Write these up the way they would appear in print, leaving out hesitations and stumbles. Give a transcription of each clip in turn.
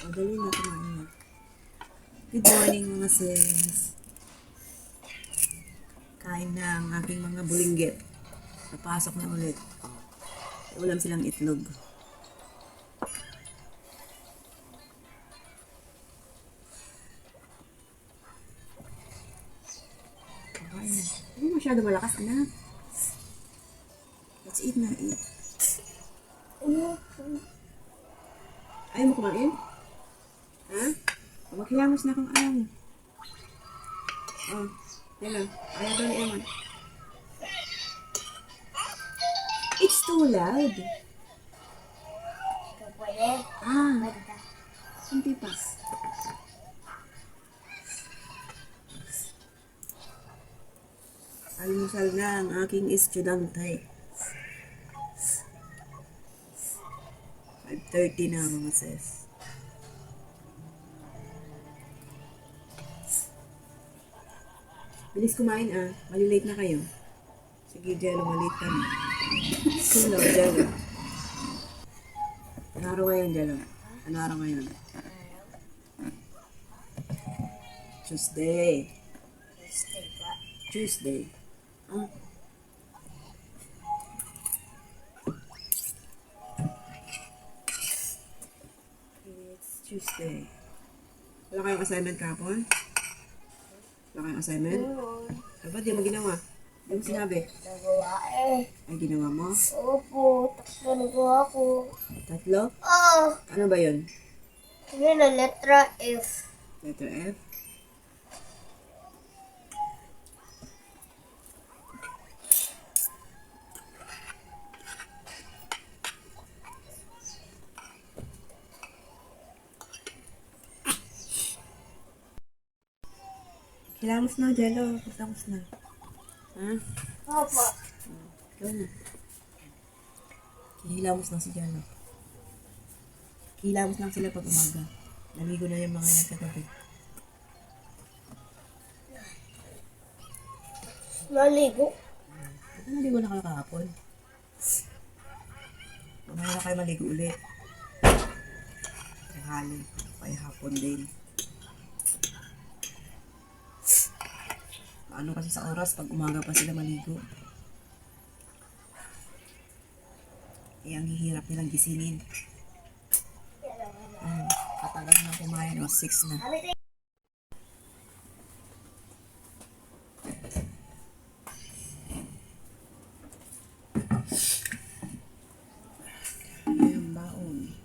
O, dali na, kumain na. Good morning mga sis. Kain na ang aking mga bulinggit. Napasok na ulit. O, ulam silang itlog. Kain na. Hindi masyado malakas, anak. Let's eat na, eat. Ayaw mo kumain? Ha? Maghilamos na kung ayaw mo. Oh, yan lang. Ayaw daw ni Eman. It's too loud. Hindi pa. Almusal na ang aking estudyante. 5:30 na mga sis. Bilis kumain ah. Malilate na kayo. Sige, Jello, malate ka na. Hello, Jello. Ano araw ngayon, Jello? Ano araw ngayon? Tuesday. Tuesday. Ah. It's Tuesday. Wala kayong assignment kahapon? Wala kayong assignment? Ba't di mo ginawa? Di mo sinabi? Nagawa eh. Ay, ginawa mo? Opo, tatlo nagawa ko. Tatlo? Ano ba yun? Yun na, letra F. Letter F? Hilamos na, Jello. Hilamos na. Ha? Opo. Ikaw na. Hilamos na si Jello. Hilamos lang sila pag umaga. Naligo na yung mga nagkatabi. Naligo. Ba't naligo na kayo kahapon? Mamaya na kayo maligo ulit. Tanghali. Kaya hapon din. Paano kasi sa oras pag umaga pa sila maligo? Eh, ang hihirap nilang gisingin. Katagal na kumain o 6 na. Ayan, baon.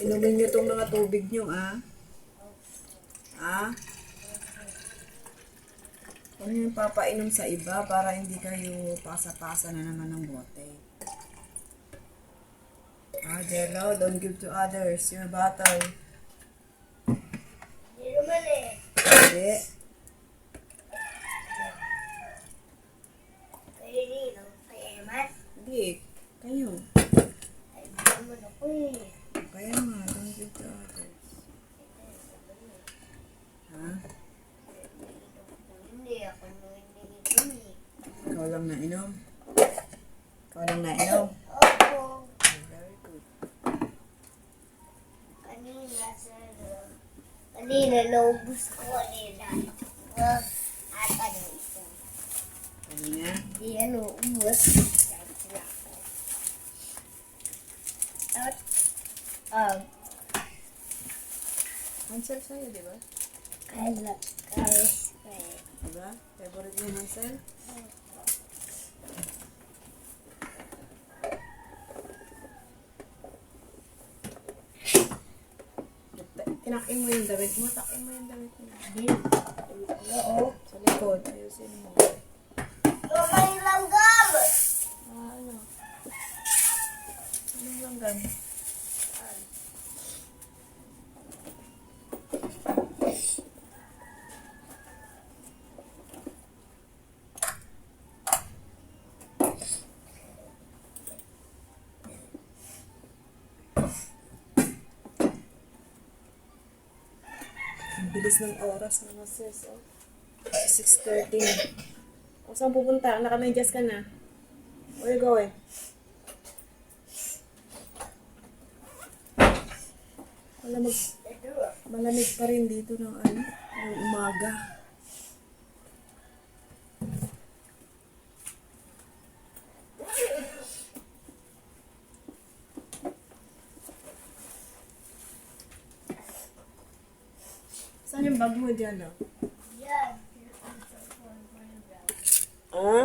Inumin niyo itong mga tubig niyo, ah. Ah? Huwag niyo yung papainom sa iba para hindi kayo pasa-pasa na naman ng bote. Ah, Jello, don't give to others your bottle. Hindi naman eh. Hindi. Kaya nino. Kaya naman. Hindi. Kayo. Ay, hindi naman ako eh. Kaya nga, don't give to others. Ha? Hindi ako nainom eh. Ikaw lang nainom? Ikaw lang nainom? Opo. Very good. Kanina, naubos ko kanina. At ano isa. Kanina? Hindi yan naubos. At, Hansel sa'yo, di ba? kaya. Diba? Favorite mo Hansel? Tinakin mo yung damit mo, takin mo yung damit mo. Oo. Sa likod, ayusin mo. May langgam! Ah, ano? Anong langgam? Ang bilis ng oras mga sis, oh. 6:13. O saan pupunta? Naka-medyas ka na. Where you going? Malamig pa rin dito ng umaga. Saan yung bag mo dyan, oh? Yan. Ah?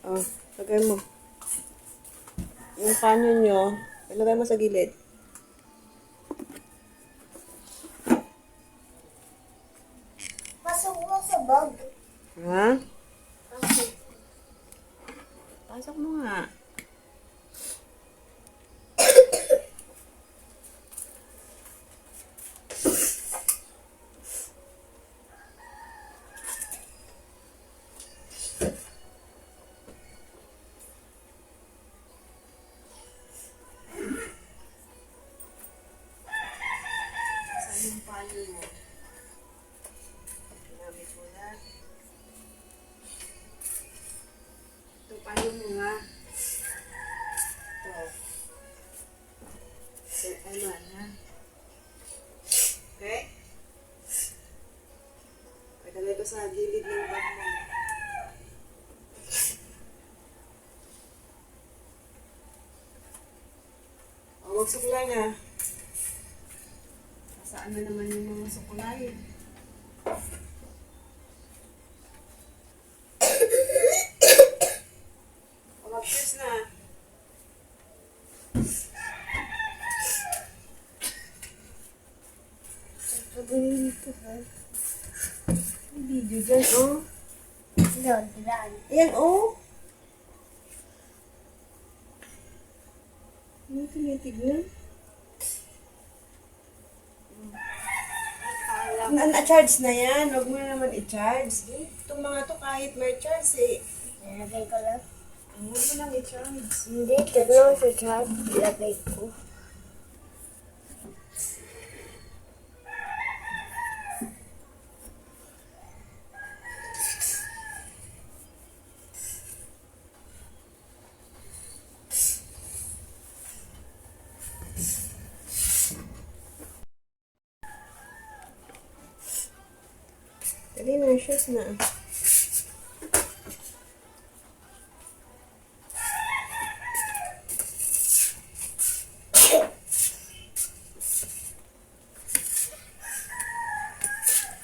Oh, lagay mo. Yung panyo nyo, ilagay mo sa gilid. Pasok mo sa bag. Ha? Pasok. Pasok mo nga. Saan yung panyo mo? Ginamit mo na. Ito, panyo mo nga. Ito. Ayan, ha? Okay? Pagdalay ko sa gilid ng bag mo. O, huwag suklay na. Saan na naman yung mga sukulay? O, mag-cheers na. Sabihin ko ha. May video dyan, oh. Doon. Ayan, oh. Ano tinitignan? Na-charge na yan. Huwag mo na naman i-charge. Itong mga to kahit may charge eh. Nilagay ko lang. Huwag mo lang i-charge. Hindi, tignan sa chat. Nilagay ko. Dali na, shoes na.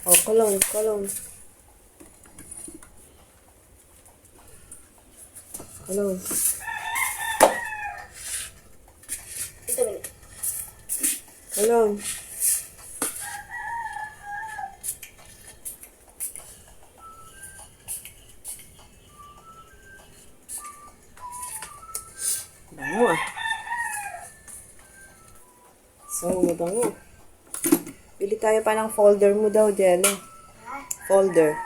Oh, cologne, cologne. Cologne. Ito ba? Cologne. Bango ah. So, mabango. Bili tayo pa ng folder mo daw, Jello. Ha? Folder.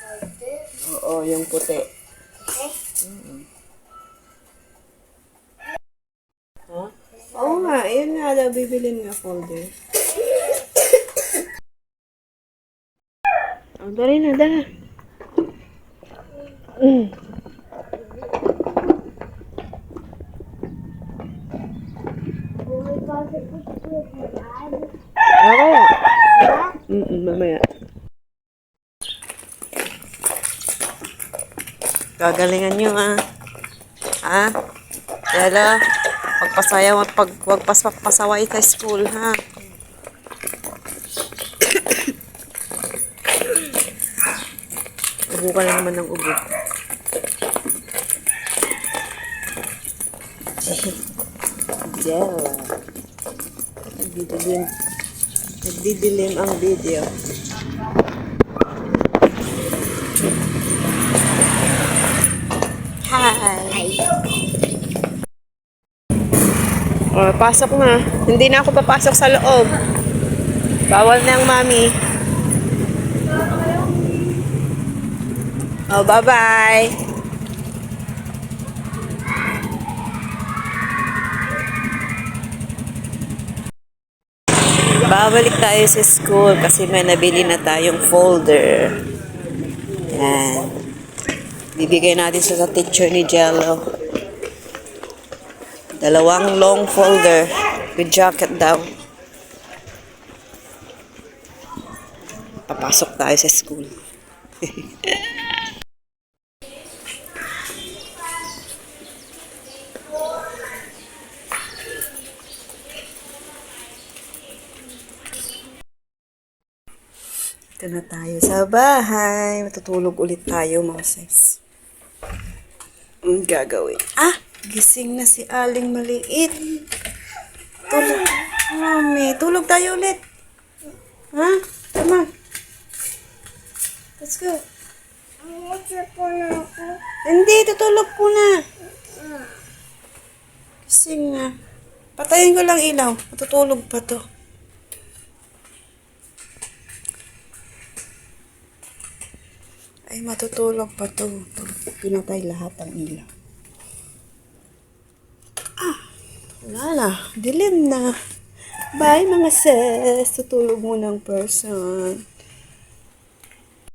Folder? Oo, yung puti. Okay. Ha? Oo nga, yun nga daw, bibilin nga folder. Oh, dali na, dala. Bumipasok ko sa chat. Mamaya. Mamaya. Gagalingan nyo, ah. Ha? Jello, pagpasayaw at wag pasaway sa school, ha? Ubo ka na naman ng ubo. Jello. Nagdidilim ang video. Hi! Oh, pasok na. Hindi na ako papasok sa loob. Bawal na ang mami. Oh, bye-bye! Babalik tayo sa school kasi may nabili na tayong folder. Yan. Bibigay natin sa teacher ni Jello. Dalawang long folder with jacket daw. Papasok tayo sa school. Ito na tayo sa bahay. Matutulog ulit tayo, mga sis. Ang gagawin. Ah! Gising na si Aling maliit. Tulog. Mami, tulog tayo ulit. Ha? Come on. Let's go. po na ako. Hindi, tutulog po na. Gising na. Patayin ko lang ilaw. Matutulog pa to. Ay, matutulog pa to. Pinatay lahat ang ilaw. Wala na. Dilim na. Bye, mga sis. Tutulog muna ang person.